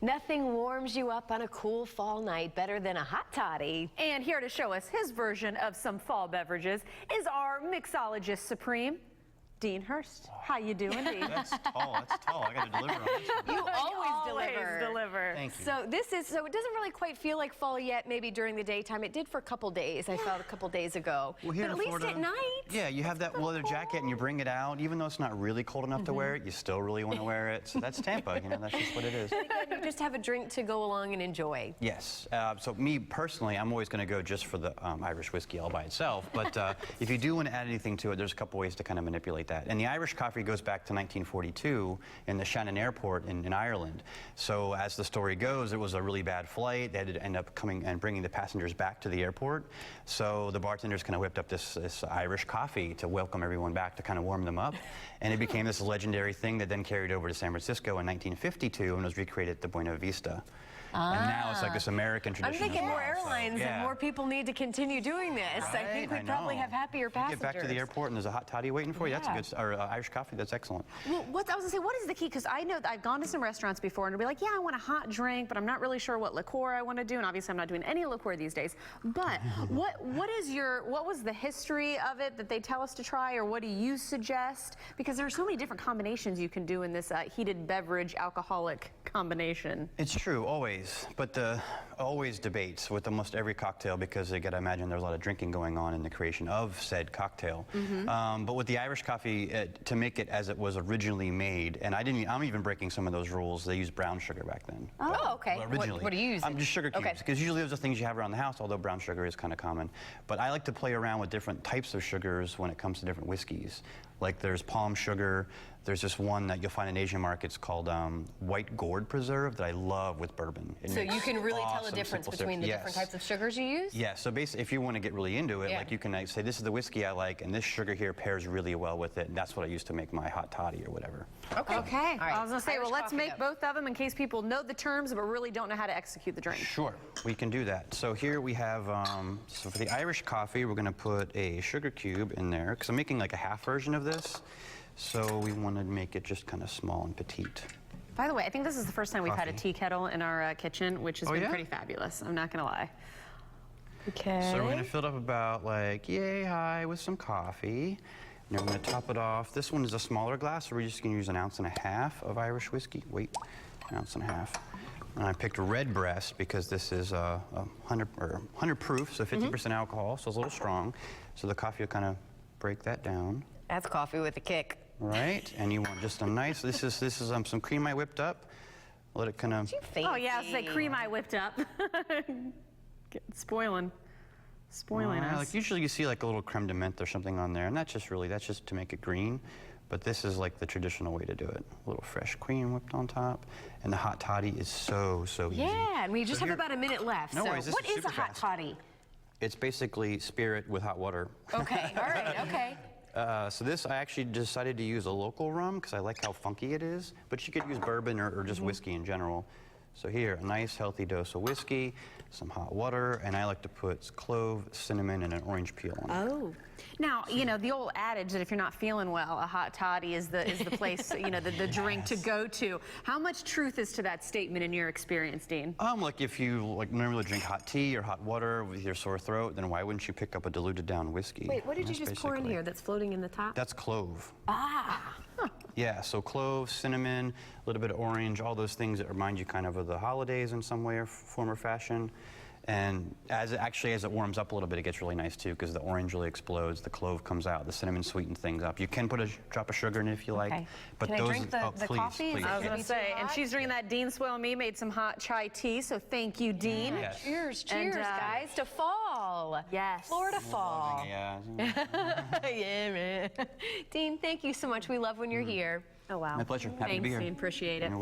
Nothing warms you up on a cool fall night better than a hot toddy. And here to show us his version of some fall beverages is our Mixologist Supreme, Dean Hurst. How you doing, Dean? That's tall. That's tall. I got to deliver on this one. You always deliver. Thank you. So it doesn't really quite feel like fall yet. Maybe during the daytime, it did for a couple days. I felt a couple days ago. Well, here but at in least Florida, at night. Yeah, you have that leather jacket and you bring it out. Even though it's not really cold enough to wear it, you still really want to wear it. So that's Tampa. You know, that's just what it is. And again, you just have a drink to go along and enjoy. Yes. So me personally, I'm always going to go just for the Irish whiskey all by itself. But if you do want to add anything to it, there's a couple ways to kind of manipulate that. And the Irish coffee goes back to 1942 in the Shannon Airport in Ireland. So as the story goes, it was a really bad flight. They had to end up coming and bringing the passengers back to the airport. So the bartenders kind of whipped up this Irish coffee to welcome everyone back, to kind of warm them up. And it became this legendary thing that then carried over to San Francisco in 1952 and was recreated at the Buena Vista. And now it's like this American tradition. I'm thinking as well. more airlines and more people need to continue doing this. Right? I think we'd probably have happier passengers. You get back to the airport and there's a hot toddy waiting for you. That's a good, or Irish coffee. That's excellent. Well, I was gonna say, what is the key? Because I know that I've gone to some restaurants before and it'll be like, yeah, I want a hot drink, but I'm not really sure what liqueur I want to do. And obviously, I'm not doing any liqueur these days. But what was the history of it that they tell us to try, or what do you suggest? Because there are so many different combinations you can do in this heated beverage alcoholic combination. It's true, always. But always debates with almost every cocktail, because you got to imagine there's a lot of drinking going on in the creation of said cocktail. But with the Irish coffee, to make it as it was originally made, and I'm even breaking some of those rules. They used brown sugar back then. Oh, okay. Originally. What do you use? Just sugar cubes, because usually those are things you have around the house, although brown sugar is kind of common. But I like to play around with different types of sugars when it comes to different whiskeys. Like there's palm sugar. There's this one that you'll find in Asian markets called white gourd preserve that I love with bourbon. So you can really tell the difference between the different types of sugars you use? Yeah, so basically if you want to get really into it, like you can say, this is the whiskey I like, and this sugar here pairs really well with it, and that's what I use to make my hot toddy or whatever. Okay. All right. I was going to say, well, let's make up. both of them in case people know the terms but really don't know how to execute the drink. Sure, we can do that. So here we have, so for the Irish coffee, we're going to put a sugar cube in there, because I'm making like a half version of this. So we want to make it just kind of small and petite. By the way, I think this is the first time we've had a tea kettle in our kitchen, which has been pretty fabulous. I'm not going to lie. Okay. So we're going to fill it up about like yay high with some coffee. And we're going to top it off. This one is a smaller glass, so we're just going to use 1.5 ounces of Irish whiskey. Wait, 1.5 ounces. And I picked red breast because this is 100 proof, so 50% alcohol, so it's a little strong. So the coffee will kind of break that down. That's coffee with a kick. Right, and you want just a nice, this is some cream I whipped up. Let it kind of... Oh yeah, it's like cream I whipped up. Spoiling us. Like usually you see like a little creme de menthe or something on there, and that's just to make it green. But this is like the traditional way to do it. A little fresh cream whipped on top, and the hot toddy is so easy. Yeah, and we just have about a minute left. No worries, this what is a hot fast. toddy? It's basically spirit with hot water. Okay, all right, okay. So this, I actually decided to use a local rum because I like how funky it is, but you could use bourbon or just whiskey in general. So here, a nice healthy dose of whiskey, some hot water, and I like to put clove, cinnamon, and an orange peel on it. Oh. Now, you know, the old adage that if you're not feeling well, a hot toddy is the place, you know, the drink to go to. How much truth is to that statement in your experience, Dean? Like if you normally drink hot tea or hot water with your sore throat, then why wouldn't you pick up a diluted down whiskey? Wait, what did you just pour in here that's floating in the top? That's clove. Ah. Yeah, so clove, cinnamon, a little bit of orange, all those things that remind you kind of the holidays in some way or form or fashion. And as it warms up a little bit, it gets really nice too, because the orange really explodes, the clove comes out, the cinnamon sweetens things up. You can put a drop of sugar in it if you like. But can I drink the coffee? Please. I was going to say, and she's drinking that Dean Swell Me, made some hot chai tea, so thank you, Dean. Yes. Cheers, guys, to fall. Yes. Florida fall. Yeah. Yeah, man. Dean, thank you so much. We love when you're here. Oh, wow. My pleasure. Happy to be here. Thanks, Dean. Appreciate it.